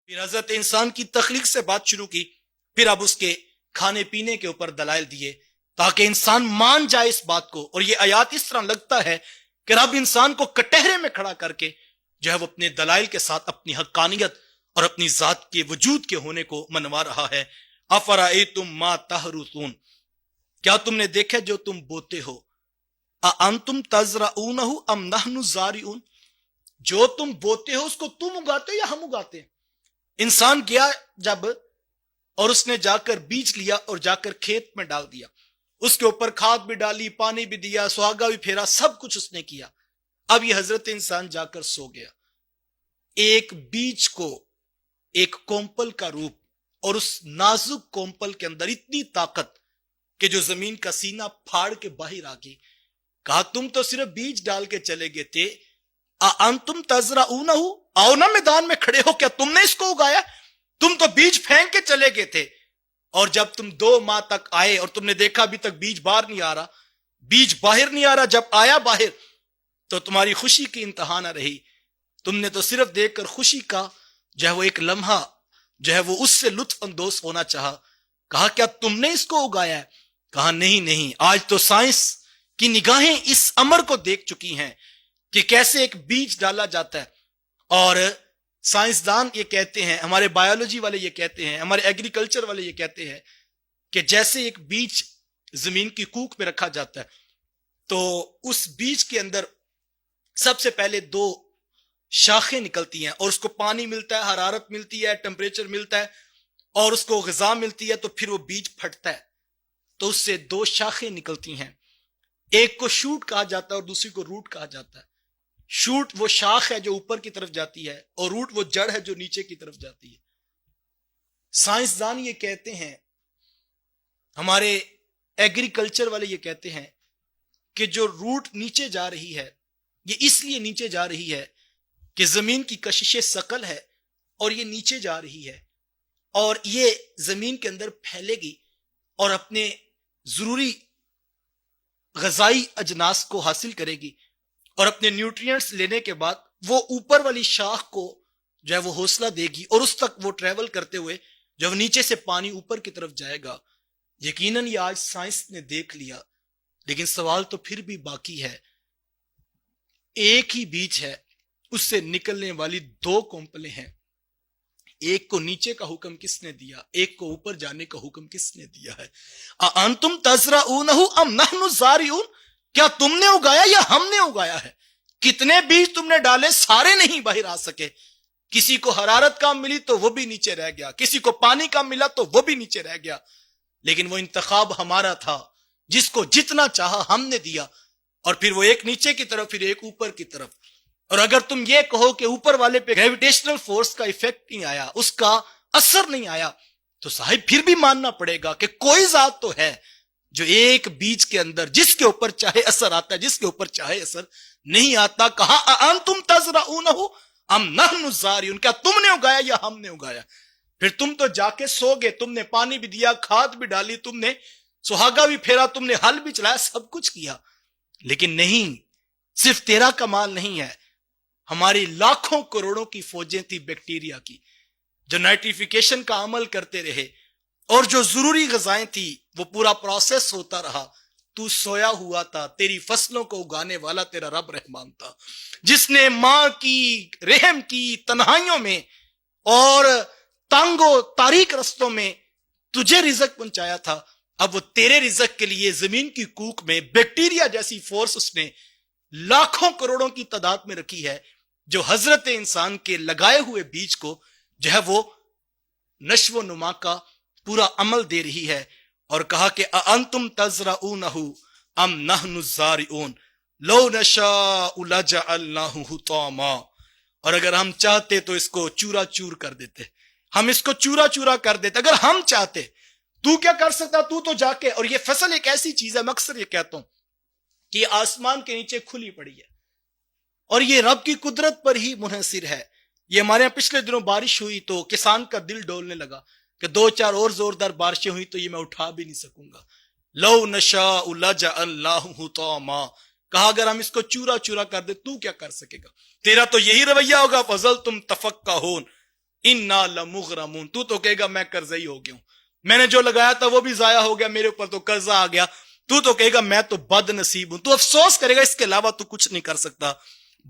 پھر حضرت انسان کی تخلیق سے بات شروع کی، پھر اب اس کے کھانے پینے کے اوپر دلائل دیے تاکہ انسان مان جائے اس بات کو. اور یہ آیات اس طرح لگتا ہے کہ رب انسان کو کٹہرے میں کھڑا کر کے جو ہے وہ اپنے دلائل کے ساتھ اپنی حقانیت اور اپنی ذات کے وجود کے ہونے کو منوا رہا ہے. افرأیتم ما تحرثون، کیا تم نے دیکھا جو تم بوتے ہو؟ اانتم تزرعونہ ام نحن الزارعون، جو تم بوتے ہو اس کو تم اگاتے ہو یا ہم اگاتے ہیں؟ انسان گیا جب اور اس نے جا کر بیج لیا اور جا کر کھیت میں ڈال دیا، اس کے اوپر کھاد بھی ڈالی، پانی بھی دیا، سہاگا بھی پھیرا، سب کچھ اس نے کیا. اب یہ حضرت انسان جا کر سو گیا. ایک بیج کو ایک کومپل کا روپ، اور اس نازک کومپل کے اندر اتنی طاقت کہ جو زمین کا سینہ پھاڑ کے باہر آ گئی. کہا تم تو صرف بیج ڈال کے چلے گئے تھے، انتم تزرعونہ، آؤ نا میدان میں کھڑے ہو، کیا تم نے اس کو اگایا؟ تم تو بیج پھینک کے چلے گئے تھے، اور جب تم 2 ماہ تک آئے اور تم نے دیکھا ابھی تک بیج باہر نہیں آ رہا، بیج باہر نہیں آ رہا، جب آیا باہر تو تمہاری خوشی کی انتہا نہ رہی. تم نے تو صرف دیکھ کر خوشی کا جو ہے وہ ایک لمحہ جو ہے وہ اس سے لطف اندوز ہونا چاہا. کہا کیا تم نے اس کو اگایا ہے؟ کہا نہیں، آج تو سائنس کی نگاہیں اس امر کو دیکھ چکی ہیں کہ کیسے ایک بیج ڈالا جاتا ہے. اور سائنسدان یہ کہتے ہیں، ہمارے بایولوجی والے یہ کہتے ہیں، ہمارے ایگریکلچر والے یہ کہتے ہیں کہ جیسے ایک بیج زمین کی کوکھ میں رکھا جاتا ہے تو اس بیج کے اندر سب سے پہلے 2 شاخیں نکلتی ہیں، اور اس کو پانی ملتا ہے، حرارت ملتی ہے، ٹمپریچر ملتا ہے، اور اس کو غذا ملتی ہے، تو پھر وہ بیج پھٹتا ہے. تو اس سے 2 شاخیں نکلتی ہیں، ایک کو شوٹ کہا جاتا ہے اور دوسری کو روٹ کہا جاتا ہے. شوٹ وہ شاخ ہے جو اوپر کی طرف جاتی ہے، اور روٹ وہ جڑ ہے جو نیچے کی طرف جاتی ہے. سائنسدان یہ کہتے ہیں، ہمارے ایگریکلچر والے یہ کہتے ہیں کہ جو روٹ نیچے جا رہی ہے یہ اس لیے نیچے جا رہی ہے کہ زمین کی کشش ثقل ہے اور یہ نیچے جا رہی ہے، اور یہ زمین کے اندر پھیلے گی اور اپنے ضروری غذائی اجناس کو حاصل کرے گی، اور اپنے نیوٹرینٹس لینے کے بعد وہ اوپر والی شاخ کو جو ہے وہ حوصلہ دے گی، اور اس تک وہ ٹریول کرتے ہوئے جب نیچے سے پانی اوپر کی طرف جائے گا. یقیناً یہ آج سائنس نے دیکھ لیا، لیکن سوال تو پھر بھی باقی ہے. ایک ہی بیج ہے، اس سے نکلنے والی 2 کومپلیں ہیں، ایک کو نیچے کا حکم کس نے دیا، ایک کو اوپر جانے کا حکم کس نے دیا ہے؟ انتم تزرعونہ ام نحن الزارعون، کیا تم نے اگایا یا ہم نے اگایا ہے؟ کتنے بیج تم نے ڈالے، سارے نہیں باہر آ سکے. کسی کو حرارت کم ملی تو وہ بھی نیچے رہ گیا، کسی کو پانی کم ملا تو وہ بھی نیچے رہ گیا. لیکن وہ انتخاب ہمارا تھا، جس کو جتنا چاہا ہم نے دیا، اور پھر وہ ایک نیچے کی طرف، پھر ایک اوپر کی طرف. اور اگر تم یہ کہو کہ اوپر والے پہ گریویٹیشنل فورس کا ایفیکٹ نہیں آیا، اس کا اثر نہیں آیا، تو صاحب پھر بھی ماننا پڑے گا کہ کوئی ذات تو ہے جو ایک بیج کے اندر جس کے اوپر چاہے اثر آتا ہے، جس کے اوپر چاہے اثر نہیں آتا. کہا انتم تزرعونہ ام نحن الزارعون، کیا تم نے اگایا یا ہم نے اگایا؟ پھر تم تو جا کے سو گئے، تم نے پانی بھی دیا، کھاد بھی ڈالی، تم نے سہاگا بھی پھیرا، تم نے ہل بھی چلایا، سب کچھ کیا. لیکن نہیں، صرف تیرا کمال نہیں ہے، ہماری لاکھوں کروڑوں کی فوجیں تھی بیکٹیریا کی جو نائٹریفیکیشن کا عمل کرتے رہے، اور جو ضروری غذائیں تھی وہ پورا پروسیس ہوتا رہا. تو سویا ہوا تھا، تیری فصلوں کو اگانے والا تیرا رب رحمان تھا، جس نے ماں کی رحم کی تنہائیوں میں اور تنگ و تاریک رستوں میں تجھے رزق پہنچایا تھا. اب وہ تیرے رزق کے لیے زمین کی کوکھ میں بیکٹیریا جیسی فورس اس نے لاکھوں کروڑوں کی تعداد میں رکھی ہے، جو حضرت انسان کے لگائے ہوئے بیج کو جو ہے وہ نشو و نما کا پورا عمل دے رہی ہے. اور کہا کہ انتم تزرعونہ ام نحن الزارعون لو نشاء لجعلناہ حطاما، اور اگر ہم چاہتے تو اس کو چورا چور کر دیتے، ہم اس کو چورا چورا کر دیتے اگر ہم چاہتے. تو کیا کر سکتا؟ تو جا کے، اور یہ فصل ایک ایسی چیز ہے، میں اکثر یہ کہتا ہوں کہ یہ آسمان کے نیچے کھلی پڑی ہے اور یہ رب کی قدرت پر ہی منحصر ہے. یہ ہمارے یہاں پچھلے دنوں بارش ہوئی تو کسان کا دل ڈولنے لگا کہ 2-4 اور زوردار بارشیں ہوئی تو یہ میں اٹھا بھی نہیں سکوں گا. لو نشاء لجعلناہ حطاما، کہا اگر ہم اس کو چورا چورا کر دے تو کیا کر سکے گا؟ تیرا تو یہی رویہ ہوگا، فضلتم تفکہون، انا لمغرمون، تو کہے گا میں قرضئی ہو گیا ہوں، میں نے جو لگایا تھا وہ بھی ضائع ہو گیا، میرے اوپر تو قرضہ آ گیا، تو کہے گا میں تو بد نصیب ہوں، تو افسوس کرے گا، اس کے علاوہ تو کچھ نہیں کر سکتا۔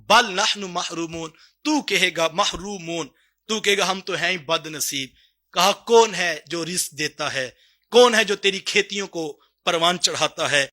بل نحن محرومون، تو کہے گا محرومون، تو کہے گا ہم تو ہیں ہی بد نصیب۔ کہا کون ہے جو رزق دیتا ہے، کون ہے جو تیری کھیتیوں کو پروان چڑھاتا ہے؟